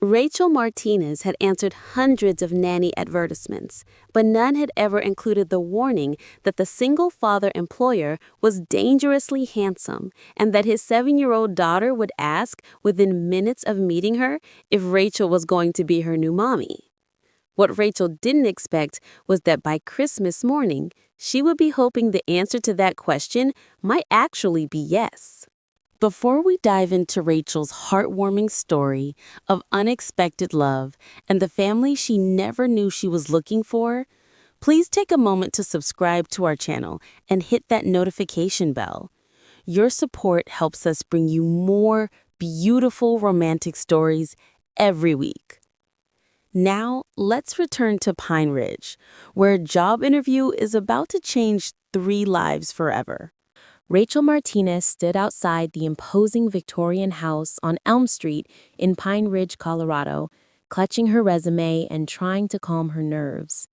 Rachel Martinez had answered hundreds of nanny advertisements, but none had ever included the warning that the single-father employer was dangerously handsome and that his 7-year-old daughter would ask, within minutes of meeting her, if Rachel was going to be her new mommy. What Rachel didn't expect was that by Christmas morning, she would be hoping the answer to that question might actually be yes. Before we dive into Rachel's heartwarming story of unexpected love and the family she never knew she was looking for, please take a moment to subscribe to our channel and hit that notification bell. Your support helps us bring you more beautiful romantic stories every week. Now, let's return to Pine Ridge, where a job interview is about to change 3 lives forever. Rachel Martinez stood outside the imposing Victorian house on Elm Street in Pine Ridge, Colorado, clutching her resume and trying to calm her nerves.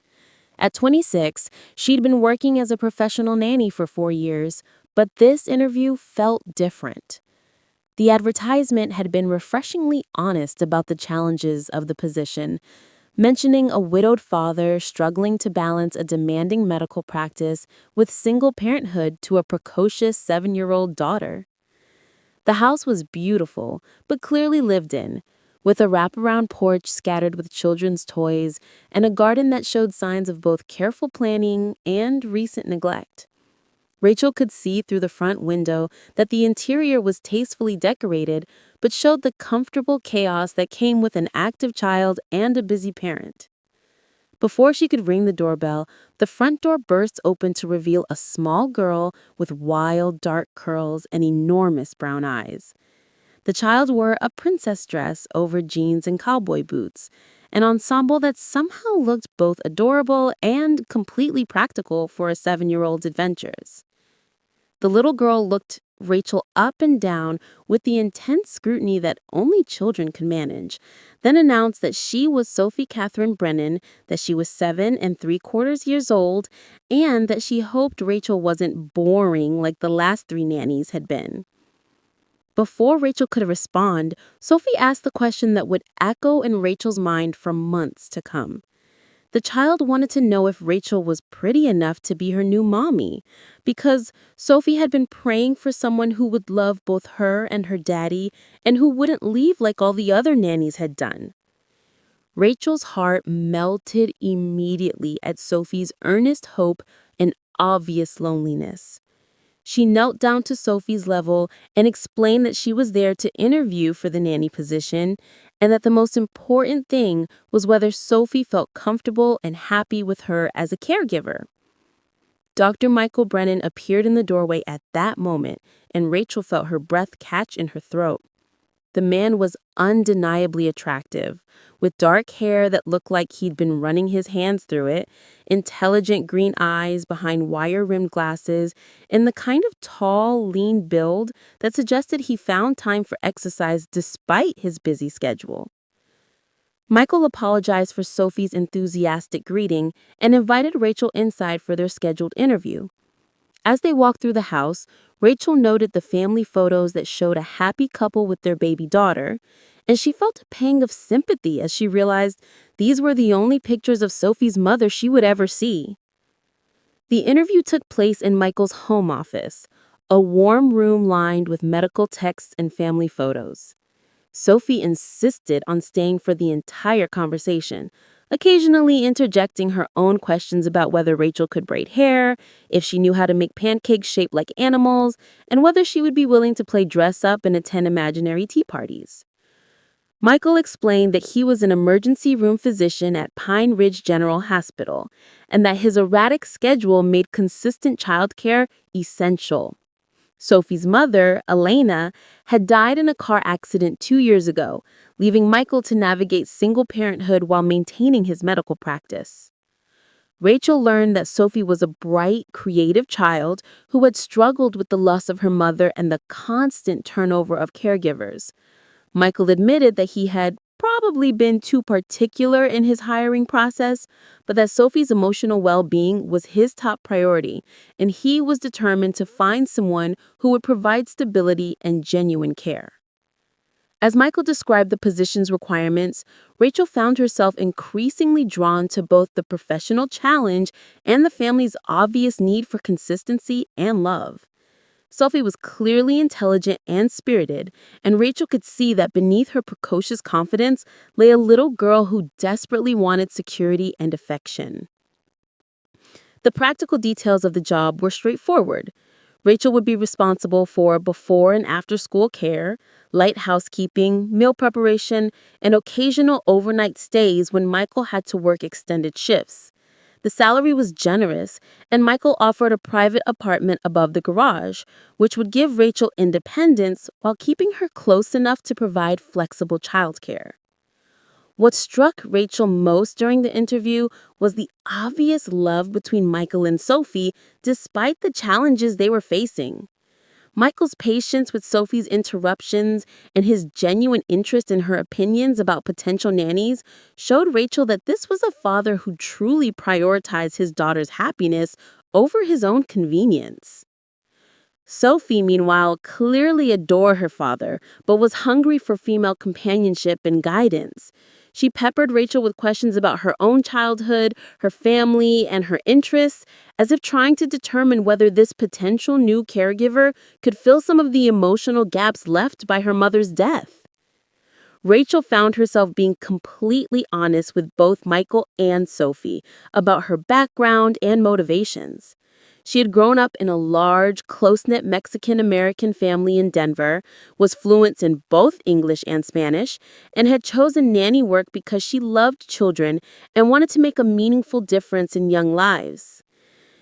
At 26, she'd been working as a professional nanny for 4 years, but this interview felt different. The advertisement had been refreshingly honest about the challenges of the position, mentioning a widowed father struggling to balance a demanding medical practice with single parenthood to a precocious 7-year-old daughter. The house was beautiful, but clearly lived in, with a wraparound porch scattered with children's toys and a garden that showed signs of both careful planning and recent neglect. Rachel could see through the front window that the interior was tastefully decorated, but showed the comfortable chaos that came with an active child and a busy parent. Before she could ring the doorbell, the front door burst open to reveal a small girl with wild, dark curls and enormous brown eyes. The child wore a princess dress over jeans and cowboy boots, an ensemble that somehow looked both adorable and completely practical for a 7-year-old's adventures. The little girl looked Rachel up and down with the intense scrutiny that only children could manage, then announced that she was Sophie Catherine Brennan, that she was 7 3/4 years old, and that she hoped Rachel wasn't boring like the last 3 nannies had been. Before Rachel could respond, Sophie asked the question that would echo in Rachel's mind for months to come. The child wanted to know if Rachel was pretty enough to be her new mommy, because Sophie had been praying for someone who would love both her and her daddy and who wouldn't leave like all the other nannies had done. Rachel's heart melted immediately at Sophie's earnest hope and obvious loneliness. She knelt down to Sophie's level and explained that she was there to interview for the nanny position and that the most important thing was whether Sophie felt comfortable and happy with her as a caregiver. Dr. Michael Brennan appeared in the doorway at that moment, and Rachel felt her breath catch in her throat. The man was undeniably attractive, with dark hair that looked like he'd been running his hands through it, intelligent green eyes behind wire-rimmed glasses, and the kind of tall, lean build that suggested he found time for exercise despite his busy schedule. Michael apologized for Sophie's enthusiastic greeting and invited Rachel inside for their scheduled interview. As they walked through the house, Rachel noted the family photos that showed a happy couple with their baby daughter, and she felt a pang of sympathy as she realized these were the only pictures of Sophie's mother she would ever see. The interview took place in Michael's home office, a warm room lined with medical texts and family photos. Sophie insisted on staying for the entire conversation, occasionally interjecting her own questions about whether Rachel could braid hair, if she knew how to make pancakes shaped like animals, and whether she would be willing to play dress-up and attend imaginary tea parties. Michael explained that he was an emergency room physician at Pine Ridge General Hospital, and that his erratic schedule made consistent childcare essential. Sophie's mother, Elena, had died in a car accident 2 years ago, leaving Michael to navigate single parenthood while maintaining his medical practice. Rachel learned that Sophie was a bright, creative child who had struggled with the loss of her mother and the constant turnover of caregivers. Michael admitted that he had probably been too particular in his hiring process, but that Sophie's emotional well-being was his top priority, and he was determined to find someone who would provide stability and genuine care. As Michael described the position's requirements, Rachel found herself increasingly drawn to both the professional challenge and the family's obvious need for consistency and love. Sophie was clearly intelligent and spirited, and Rachel could see that beneath her precocious confidence lay a little girl who desperately wanted security and affection. The practical details of the job were straightforward. Rachel would be responsible for before and after school care, light housekeeping, meal preparation, and occasional overnight stays when Michael had to work extended shifts. The salary was generous, and Michael offered a private apartment above the garage, which would give Rachel independence while keeping her close enough to provide flexible childcare. What struck Rachel most during the interview was the obvious love between Michael and Sophie, despite the challenges they were facing. Michael's patience with Sophie's interruptions and his genuine interest in her opinions about potential nannies showed Rachel that this was a father who truly prioritized his daughter's happiness over his own convenience. Sophie, meanwhile, clearly adored her father, but was hungry for female companionship and guidance. She peppered Rachel with questions about her own childhood, her family, and her interests, as if trying to determine whether this potential new caregiver could fill some of the emotional gaps left by her mother's death. Rachel found herself being completely honest with both Michael and Sophie about her background and motivations. She had grown up in a large, close-knit Mexican-American family in Denver, was fluent in both English and Spanish, and had chosen nanny work because she loved children and wanted to make a meaningful difference in young lives.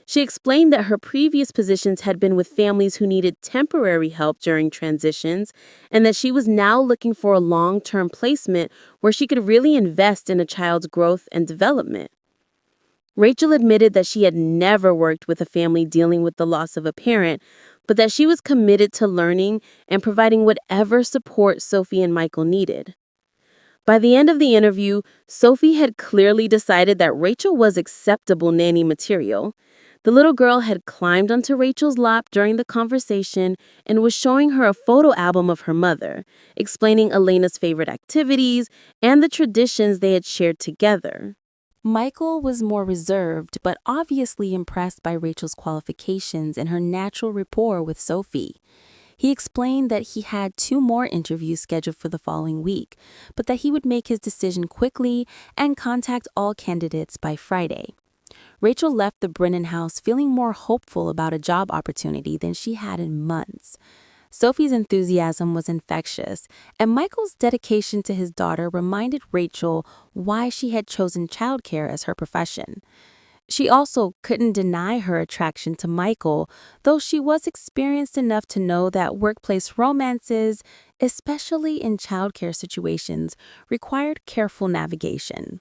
She explained that her previous positions had been with families who needed temporary help during transitions, and that she was now looking for a long-term placement where she could really invest in a child's growth and development. Rachel admitted that she had never worked with a family dealing with the loss of a parent, but that she was committed to learning and providing whatever support Sophie and Michael needed. By the end of the interview, Sophie had clearly decided that Rachel was acceptable nanny material. The little girl had climbed onto Rachel's lap during the conversation and was showing her a photo album of her mother, explaining Elena's favorite activities and the traditions they had shared together. Michael was more reserved, but obviously impressed by Rachel's qualifications and her natural rapport with Sophie. He explained that he had 2 more interviews scheduled for the following week, but that he would make his decision quickly and contact all candidates by Friday. Rachel left the Brennan house feeling more hopeful about a job opportunity than she had in months. Sophie's enthusiasm was infectious, and Michael's dedication to his daughter reminded Rachel why she had chosen childcare as her profession. She also couldn't deny her attraction to Michael, though she was experienced enough to know that workplace romances, especially in childcare situations, required careful navigation.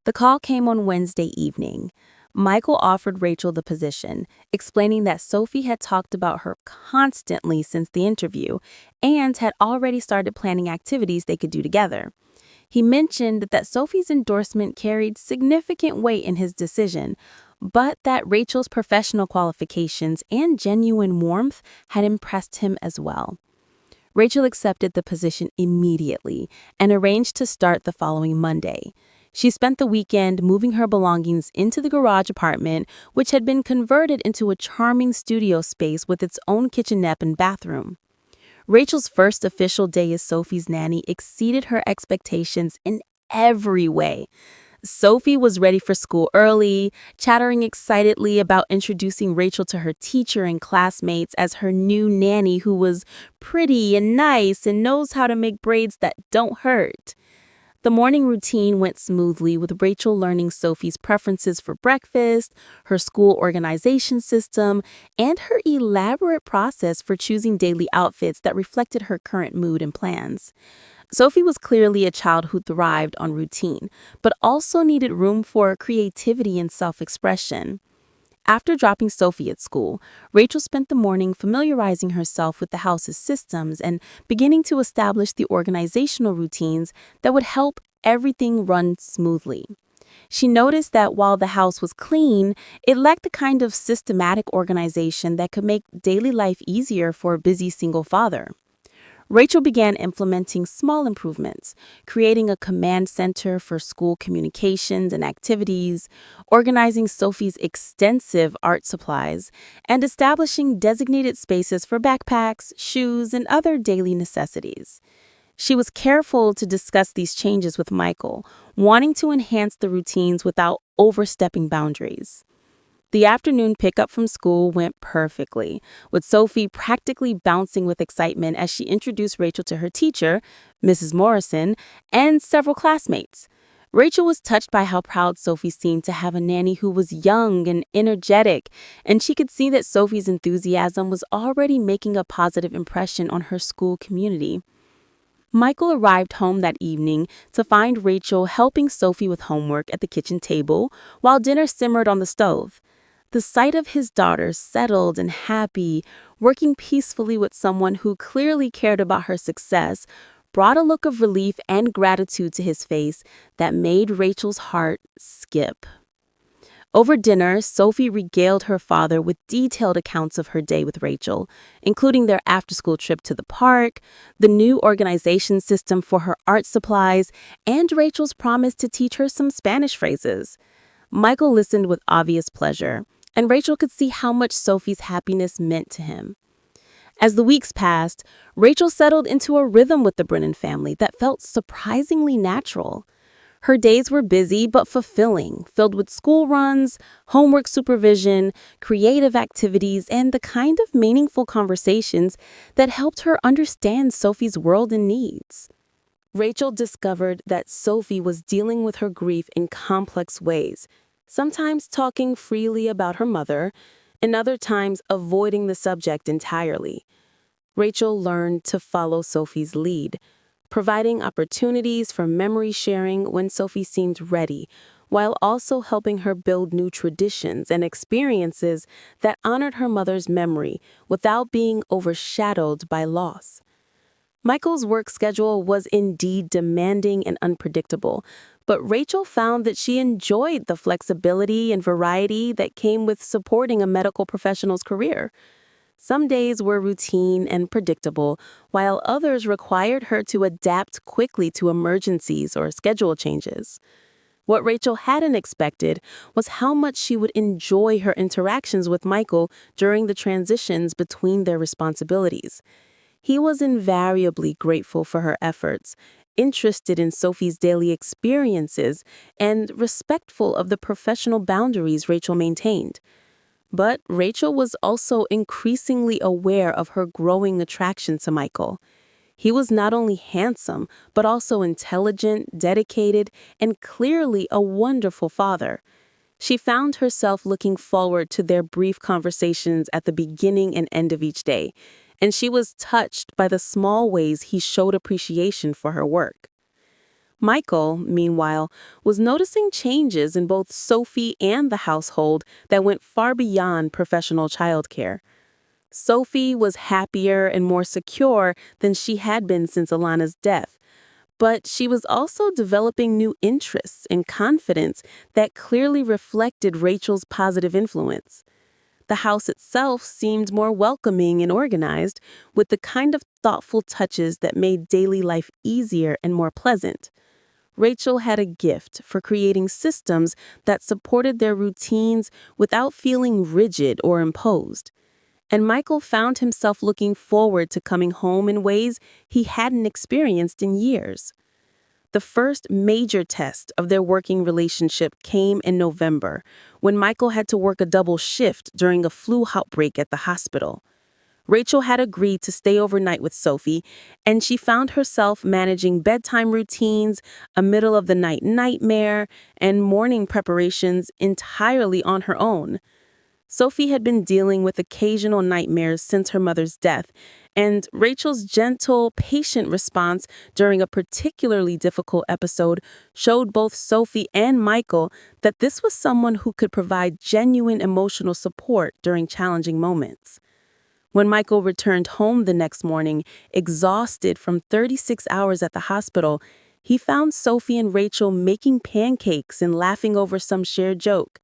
The call came on Wednesday evening. Michael offered Rachel the position, explaining that Sophie had talked about her constantly since the interview and had already started planning activities they could do together. He mentioned that Sophie's endorsement carried significant weight in his decision, but that Rachel's professional qualifications and genuine warmth had impressed him as well. Rachel accepted the position immediately and arranged to start the following Monday. She spent the weekend moving her belongings into the garage apartment, which had been converted into a charming studio space with its own kitchenette and bathroom. Rachel's first official day as Sophie's nanny exceeded her expectations in every way. Sophie was ready for school early, chattering excitedly about introducing Rachel to her teacher and classmates as her new nanny who was pretty and nice and knows how to make braids that don't hurt. The morning routine went smoothly, with Rachel learning Sophie's preferences for breakfast, her school organization system, and her elaborate process for choosing daily outfits that reflected her current mood and plans. Sophie was clearly a child who thrived on routine, but also needed room for creativity and self-expression. After dropping Sophie at school, Rachel spent the morning familiarizing herself with the house's systems and beginning to establish the organizational routines that would help everything run smoothly. She noticed that while the house was clean, it lacked the kind of systematic organization that could make daily life easier for a busy single father. Rachel began implementing small improvements, creating a command center for school communications and activities, organizing Sophie's extensive art supplies, and establishing designated spaces for backpacks, shoes, and other daily necessities. She was careful to discuss these changes with Michael, wanting to enhance the routines without overstepping boundaries. The afternoon pickup from school went perfectly, with Sophie practically bouncing with excitement as she introduced Rachel to her teacher, Mrs. Morrison, and several classmates. Rachel was touched by how proud Sophie seemed to have a nanny who was young and energetic, and she could see that Sophie's enthusiasm was already making a positive impression on her school community. Michael arrived home that evening to find Rachel helping Sophie with homework at the kitchen table while dinner simmered on the stove. The sight of his daughter settled and happy, working peacefully with someone who clearly cared about her success, brought a look of relief and gratitude to his face that made Rachel's heart skip. Over dinner, Sophie regaled her father with detailed accounts of her day with Rachel, including their after-school trip to the park, the new organization system for her art supplies, and Rachel's promise to teach her some Spanish phrases. Michael listened with obvious pleasure, and Rachel could see how much Sophie's happiness meant to him. As the weeks passed, Rachel settled into a rhythm with the Brennan family that felt surprisingly natural. Her days were busy but fulfilling, filled with school runs, homework supervision, creative activities, and the kind of meaningful conversations that helped her understand Sophie's world and needs. Rachel discovered that Sophie was dealing with her grief in complex ways, sometimes talking freely about her mother, and other times avoiding the subject entirely. Rachel learned to follow Sophie's lead, providing opportunities for memory sharing when Sophie seemed ready, while also helping her build new traditions and experiences that honored her mother's memory without being overshadowed by loss. Michael's work schedule was indeed demanding and unpredictable, but Rachel found that she enjoyed the flexibility and variety that came with supporting a medical professional's career. Some days were routine and predictable, while others required her to adapt quickly to emergencies or schedule changes. What Rachel hadn't expected was how much she would enjoy her interactions with Michael during the transitions between their responsibilities. He was invariably grateful for her efforts, interested in Sophie's daily experiences, and respectful of the professional boundaries Rachel maintained. But Rachel was also increasingly aware of her growing attraction to Michael. He was not only handsome, but also intelligent, dedicated, and clearly a wonderful father. She found herself looking forward to their brief conversations at the beginning and end of each day, and she was touched by the small ways he showed appreciation for her work. Michael, meanwhile, was noticing changes in both Sophie and the household that went far beyond professional childcare. Sophie was happier and more secure than she had been since Alana's death, but she was also developing new interests and confidence that clearly reflected Rachel's positive influence. The house itself seemed more welcoming and organized, with the kind of thoughtful touches that made daily life easier and more pleasant. Rachel had a gift for creating systems that supported their routines without feeling rigid or imposed. And Michael found himself looking forward to coming home in ways he hadn't experienced in years. The first major test of their working relationship came in November, when Michael had to work a double shift during a flu outbreak at the hospital. Rachel had agreed to stay overnight with Sophie, and she found herself managing bedtime routines, a middle-of-the-night nightmare, and morning preparations entirely on her own. Sophie had been dealing with occasional nightmares since her mother's death, and Rachel's gentle, patient response during a particularly difficult episode showed both Sophie and Michael that this was someone who could provide genuine emotional support during challenging moments. When Michael returned home the next morning, exhausted from 36 hours at the hospital, he found Sophie and Rachel making pancakes and laughing over some shared joke.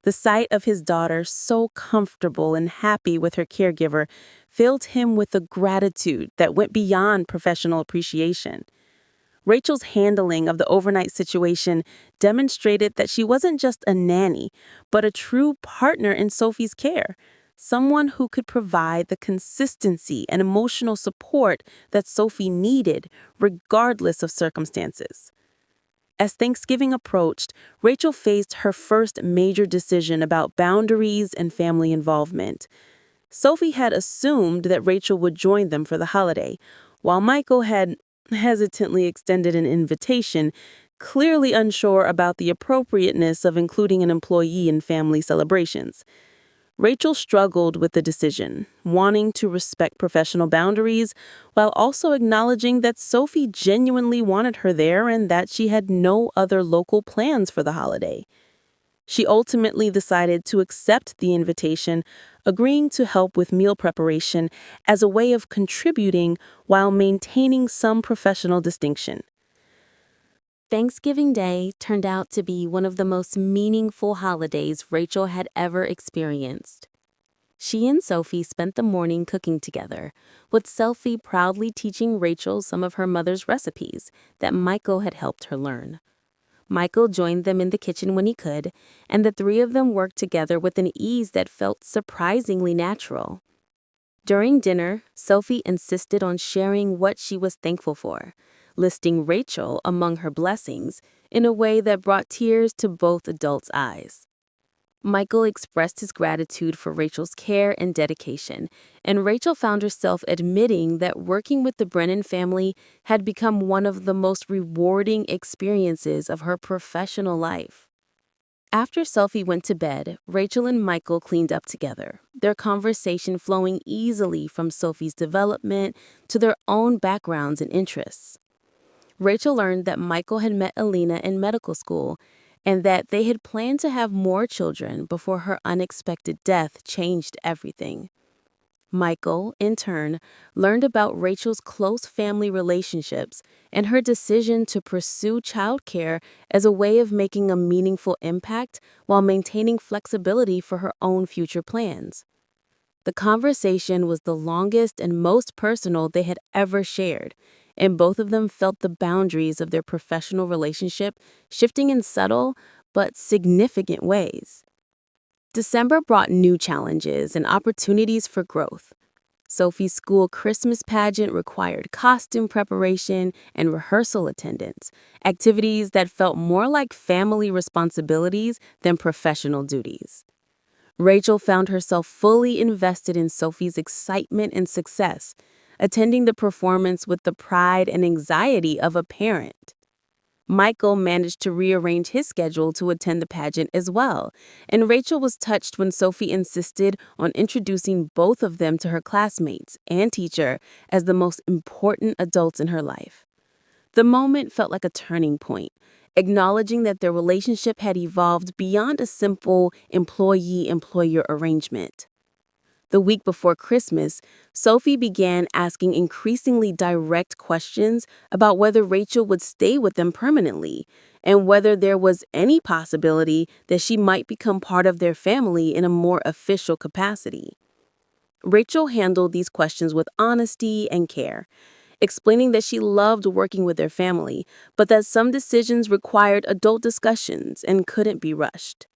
The sight of his daughter, so comfortable and happy with her caregiver, filled him with a gratitude that went beyond professional appreciation. Rachel's handling of the overnight situation demonstrated that she wasn't just a nanny, but a true partner in Sophie's care, someone who could provide the consistency and emotional support that Sophie needed, regardless of circumstances. As Thanksgiving approached, Rachel faced her first major decision about boundaries and family involvement. Sophie had assumed that Rachel would join them for the holiday, while Michael had hesitantly extended an invitation, clearly unsure about the appropriateness of including an employee in family celebrations. Rachel struggled with the decision, wanting to respect professional boundaries while also acknowledging that Sophie genuinely wanted her there and that she had no other local plans for the holiday. She ultimately decided to accept the invitation, agreeing to help with meal preparation as a way of contributing while maintaining some professional distinction. Thanksgiving Day turned out to be one of the most meaningful holidays Rachel had ever experienced. She and Sophie spent the morning cooking together, with Sophie proudly teaching Rachel some of her mother's recipes that Michael had helped her learn. Michael joined them in the kitchen when he could, and the three of them worked together with an ease that felt surprisingly natural. During dinner, Sophie insisted on sharing what she was thankful for, listing Rachel among her blessings in a way that brought tears to both adults' eyes. Michael expressed his gratitude for Rachel's care and dedication, and Rachel found herself admitting that working with the Brennan family had become one of the most rewarding experiences of her professional life. After Sophie went to bed, Rachel and Michael cleaned up together, their conversation flowing easily from Sophie's development to their own backgrounds and interests. Rachel learned that Michael had met Alina in medical school and that they had planned to have more children before her unexpected death changed everything. Michael, in turn, learned about Rachel's close family relationships and her decision to pursue childcare as a way of making a meaningful impact while maintaining flexibility for her own future plans. The conversation was the longest and most personal they had ever shared, and both of them felt the boundaries of their professional relationship shifting in subtle but significant ways. December brought new challenges and opportunities for growth. Sophie's school Christmas pageant required costume preparation and rehearsal attendance, activities that felt more like family responsibilities than professional duties. Rachel found herself fully invested in Sophie's excitement and success, attending the performance with the pride and anxiety of a parent. Michael managed to rearrange his schedule to attend the pageant as well, and Rachel was touched when Sophie insisted on introducing both of them to her classmates and teacher as the most important adults in her life. The moment felt like a turning point, acknowledging that their relationship had evolved beyond a simple employee-employer arrangement. The week before Christmas, Sophie began asking increasingly direct questions about whether Rachel would stay with them permanently and whether there was any possibility that she might become part of their family in a more official capacity. Rachel handled these questions with honesty and care, explaining that she loved working with their family, but that some decisions required adult discussions and couldn't be rushed.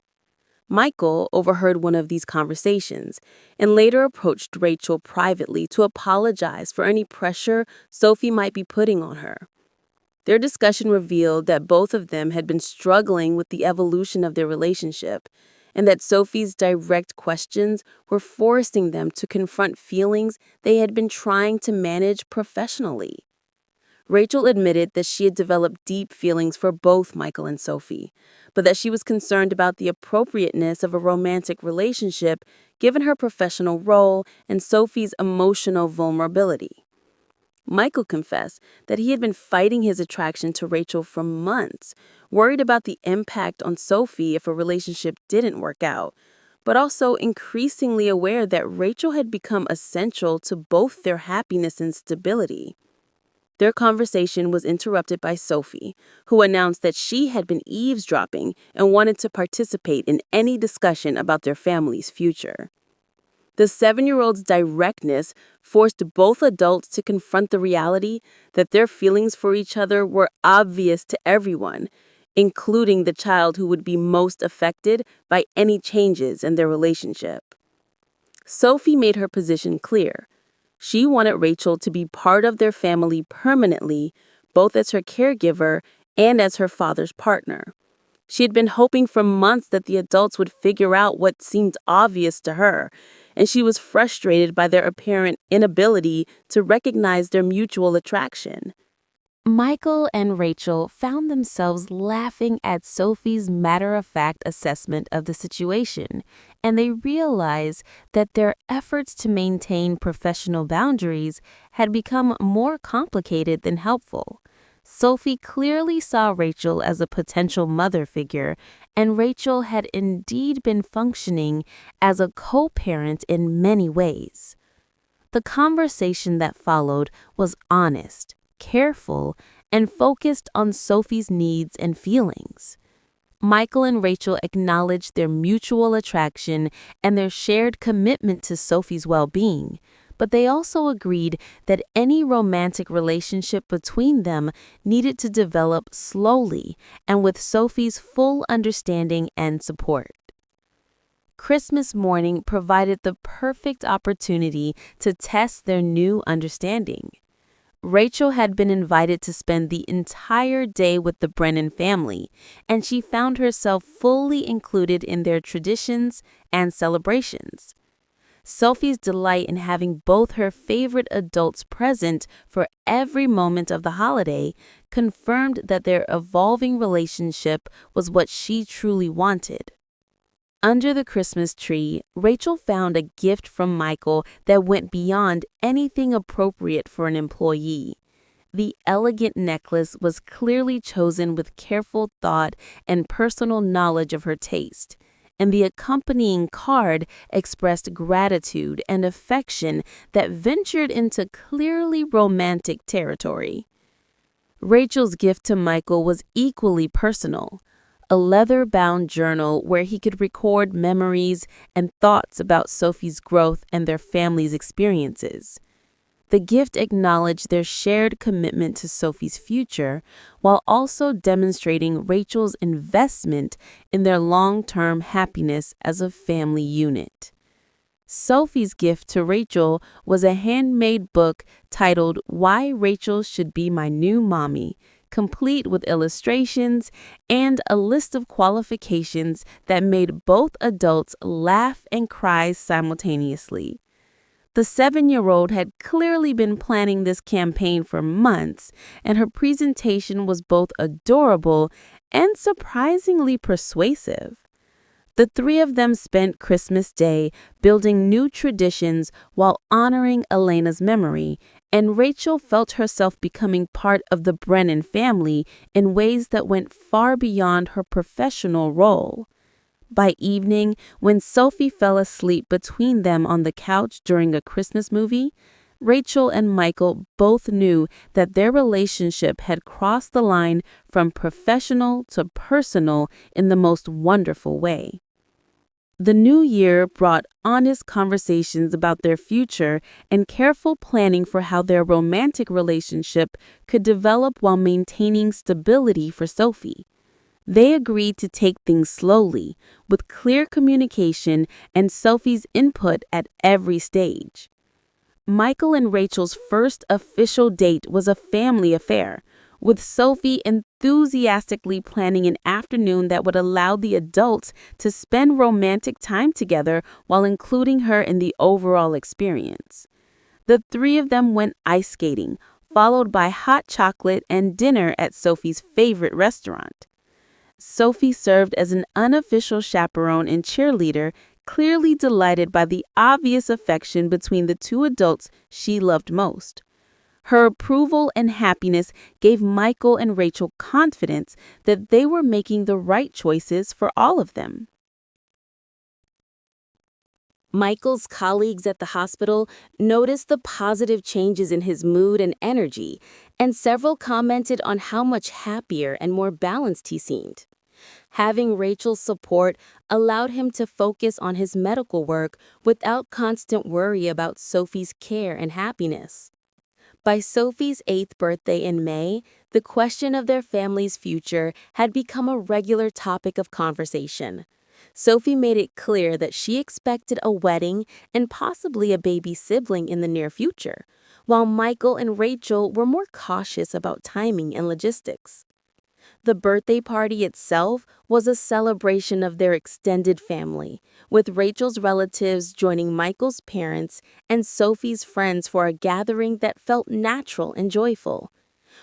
Michael overheard one of these conversations and later approached Rachel privately to apologize for any pressure Sophie might be putting on her. Their discussion revealed that both of them had been struggling with the evolution of their relationship, and that Sophie's direct questions were forcing them to confront feelings they had been trying to manage professionally. Rachel admitted that she had developed deep feelings for both Michael and Sophie, but that she was concerned about the appropriateness of a romantic relationship given her professional role and Sophie's emotional vulnerability. Michael confessed that he had been fighting his attraction to Rachel for months, worried about the impact on Sophie if a relationship didn't work out, but also increasingly aware that Rachel had become essential to both their happiness and stability. Their conversation was interrupted by Sophie, who announced that she had been eavesdropping and wanted to participate in any discussion about their family's future. The 7-year-old's directness forced both adults to confront the reality that their feelings for each other were obvious to everyone, including the child who would be most affected by any changes in their relationship. Sophie made her position clear. She wanted Rachel to be part of their family permanently, both as her caregiver and as her father's partner. She had been hoping for months that the adults would figure out what seemed obvious to her, and she was frustrated by their apparent inability to recognize their mutual attraction. Michael and Rachel found themselves laughing at Sophie's matter-of-fact assessment of the situation, and they realized that their efforts to maintain professional boundaries had become more complicated than helpful. Sophie clearly saw Rachel as a potential mother figure, and Rachel had indeed been functioning as a co-parent in many ways. The conversation that followed was honest, careful, and focused on Sophie's needs and feelings. Michael and Rachel acknowledged their mutual attraction and their shared commitment to Sophie's well-being, but they also agreed that any romantic relationship between them needed to develop slowly and with Sophie's full understanding and support. Christmas morning provided the perfect opportunity to test their new understanding. Rachel had been invited to spend the entire day with the Brennan family, and she found herself fully included in their traditions and celebrations. Sophie's delight in having both her favorite adults present for every moment of the holiday confirmed that their evolving relationship was what she truly wanted. Under the Christmas tree, Rachel found a gift from Michael that went beyond anything appropriate for an employee. The elegant necklace was clearly chosen with careful thought and personal knowledge of her taste, and the accompanying card expressed gratitude and affection that ventured into clearly romantic territory. Rachel's gift to Michael was equally personal. A leather-bound journal where he could record memories and thoughts about Sophie's growth and their family's experiences. The gift acknowledged their shared commitment to Sophie's future while also demonstrating Rachel's investment in their long-term happiness as a family unit. Sophie's gift to Rachel was a handmade book titled Why Rachel Should Be My New Mommy, complete with illustrations and a list of qualifications that made both adults laugh and cry simultaneously. The 7-year-old had clearly been planning this campaign for months, and her presentation was both adorable and surprisingly persuasive. The three of them spent Christmas Day building new traditions while honoring Elena's memory, and Rachel felt herself becoming part of the Brennan family in ways that went far beyond her professional role. By evening, when Sophie fell asleep between them on the couch during a Christmas movie, Rachel and Michael both knew that their relationship had crossed the line from professional to personal in the most wonderful way. The new year brought honest conversations about their future and careful planning for how their romantic relationship could develop while maintaining stability for Sophie. They agreed to take things slowly, with clear communication and Sophie's input at every stage. Michael and Rachel's first official date was a family affair, with Sophie enthusiastically planning an afternoon that would allow the adults to spend romantic time together while including her in the overall experience. The three of them went ice skating, followed by hot chocolate and dinner at Sophie's favorite restaurant. Sophie served as an unofficial chaperone and cheerleader, clearly delighted by the obvious affection between the two adults she loved most. Her approval and happiness gave Michael and Rachel confidence that they were making the right choices for all of them. Michael's colleagues at the hospital noticed the positive changes in his mood and energy, and several commented on how much happier and more balanced he seemed. Having Rachel's support allowed him to focus on his medical work without constant worry about Sophie's care and happiness. By Sophie's 8th birthday in May, the question of their family's future had become a regular topic of conversation. Sophie made it clear that she expected a wedding and possibly a baby sibling in the near future, while Michael and Rachel were more cautious about timing and logistics. The birthday party itself was a celebration of their extended family, with Rachel's relatives joining Michael's parents and Sophie's friends for a gathering that felt natural and joyful.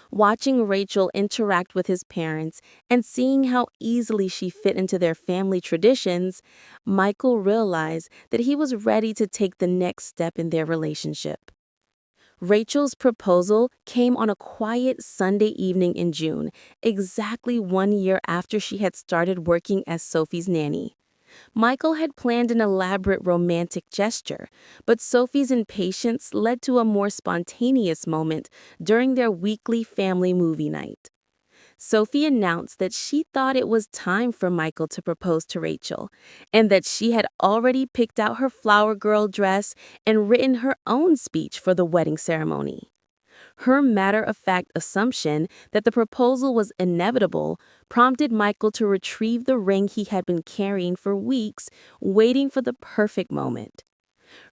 Watching Rachel interact with his parents and seeing how easily she fit into their family traditions, Michael realized that he was ready to take the next step in their relationship. Rachel's proposal came on a quiet Sunday evening in June, exactly 1 year after she had started working as Sophie's nanny. Michael had planned an elaborate romantic gesture, but Sophie's impatience led to a more spontaneous moment during their weekly family movie night. Sophie announced that she thought it was time for Michael to propose to Rachel, and that she had already picked out her flower girl dress and written her own speech for the wedding ceremony. Her matter-of-fact assumption that the proposal was inevitable prompted Michael to retrieve the ring he had been carrying for weeks, waiting for the perfect moment.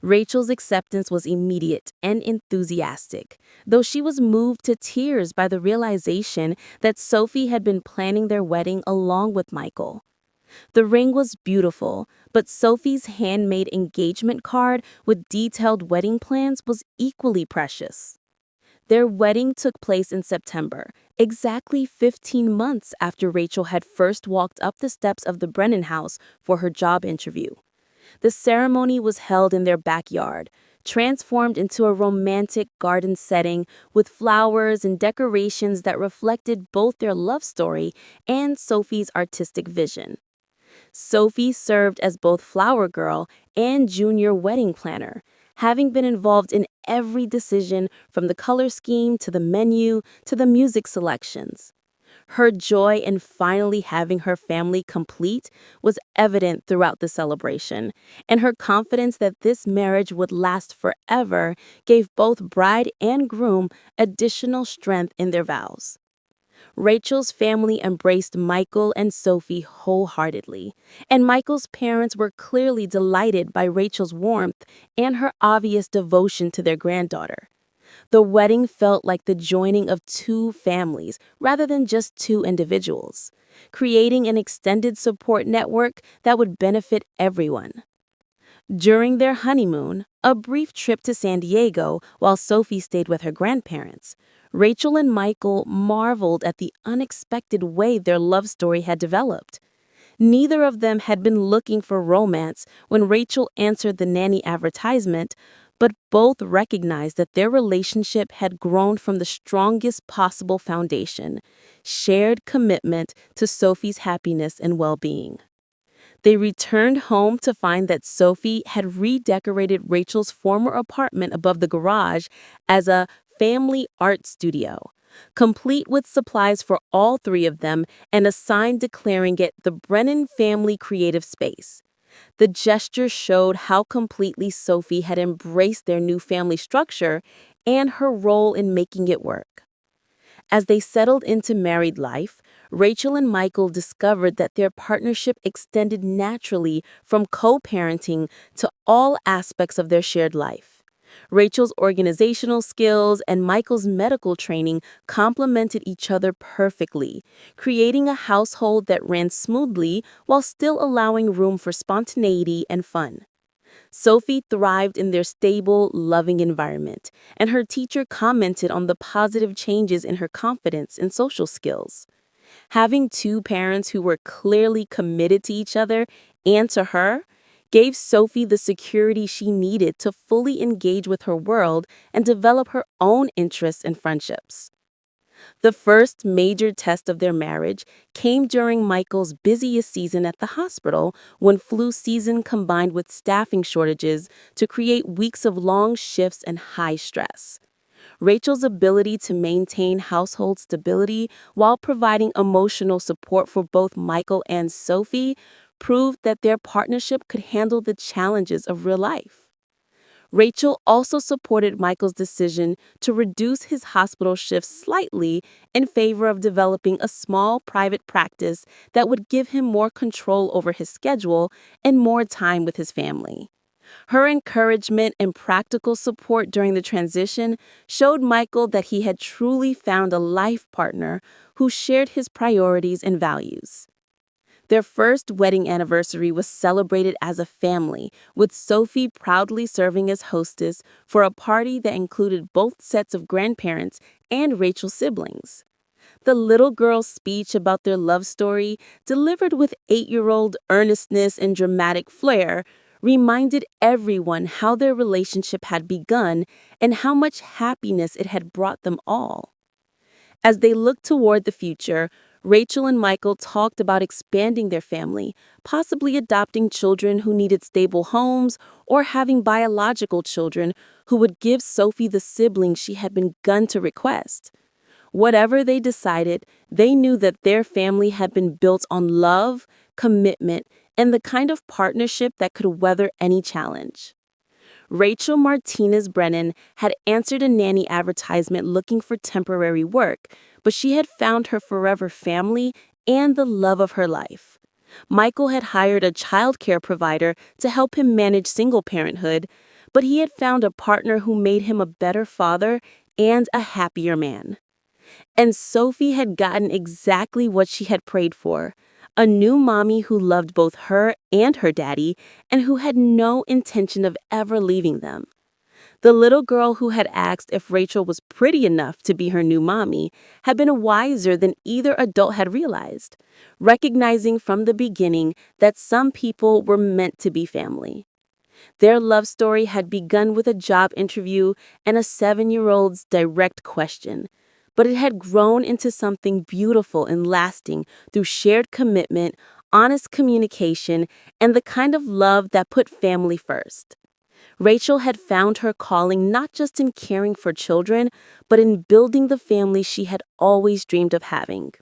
Rachel's acceptance was immediate and enthusiastic, though she was moved to tears by the realization that Sophie had been planning their wedding along with Michael. The ring was beautiful, but Sophie's handmade engagement card with detailed wedding plans was equally precious. Their wedding took place in September, exactly 15 months after Rachel had first walked up the steps of the Brennan house for her job interview. The ceremony was held in their backyard, transformed into a romantic garden setting with flowers and decorations that reflected both their love story and Sophie's artistic vision. Sophie served as both flower girl and junior wedding planner, having been involved in every decision from the color scheme to the menu to the music selections. Her joy in finally having her family complete was evident throughout the celebration, and her confidence that this marriage would last forever gave both bride and groom additional strength in their vows. Rachel's family embraced Michael and Sophie wholeheartedly, and Michael's parents were clearly delighted by Rachel's warmth and her obvious devotion to their granddaughter. The wedding felt like the joining of two families rather than just two individuals, creating an extended support network that would benefit everyone. During their honeymoon, a brief trip to San Diego while Sophie stayed with her grandparents, Rachel and Michael marveled at the unexpected way their love story had developed. Neither of them had been looking for romance when Rachel answered the nanny advertisement, but both recognized that their relationship had grown from the strongest possible foundation: shared commitment to Sophie's happiness and well-being. They returned home to find that Sophie had redecorated Rachel's former apartment above the garage as a family art studio, complete with supplies for all three of them and a sign declaring it the Brennan Family Creative Space. The gesture showed how completely Sophie had embraced their new family structure and her role in making it work. As they settled into married life, Rachel and Michael discovered that their partnership extended naturally from co-parenting to all aspects of their shared life. Rachel's organizational skills and Michael's medical training complemented each other perfectly, creating a household that ran smoothly while still allowing room for spontaneity and fun. Sophie thrived in their stable, loving environment, and her teacher commented on the positive changes in her confidence and social skills. Having two parents who were clearly committed to each other and to her gave Sophie the security she needed to fully engage with her world and develop her own interests and friendships. The first major test of their marriage came during Michael's busiest season at the hospital when flu season combined with staffing shortages to create weeks of long shifts and high stress. Rachel's ability to maintain household stability while providing emotional support for both Michael and Sophie proved that their partnership could handle the challenges of real life. Rachel also supported Michael's decision to reduce his hospital shifts slightly in favor of developing a small private practice that would give him more control over his schedule and more time with his family. Her encouragement and practical support during the transition showed Michael that he had truly found a life partner who shared his priorities and values. Their first wedding anniversary was celebrated as a family, with Sophie proudly serving as hostess for a party that included both sets of grandparents and Rachel's siblings. The little girl's speech about their love story, delivered with 8-year-old earnestness and dramatic flair, reminded everyone how their relationship had begun and how much happiness it had brought them all. As they looked toward the future, Rachel and Michael talked about expanding their family, possibly adopting children who needed stable homes or having biological children who would give Sophie the siblings she had begun to request. Whatever they decided, they knew that their family had been built on love, commitment, and the kind of partnership that could weather any challenge. Rachel Martinez Brennan had answered a nanny advertisement looking for temporary work, but she had found her forever family and the love of her life. Michael had hired a childcare provider to help him manage single parenthood, but he had found a partner who made him a better father and a happier man. And Sophie had gotten exactly what she had prayed for, a new mommy who loved both her and her daddy and who had no intention of ever leaving them. The little girl who had asked if Rachel was pretty enough to be her new mommy had been wiser than either adult had realized, recognizing from the beginning that some people were meant to be family. Their love story had begun with a job interview and a 7-year-old's direct question, but it had grown into something beautiful and lasting through shared commitment, honest communication, and the kind of love that put family first. Rachel had found her calling not just in caring for children, but in building the family she had always dreamed of having.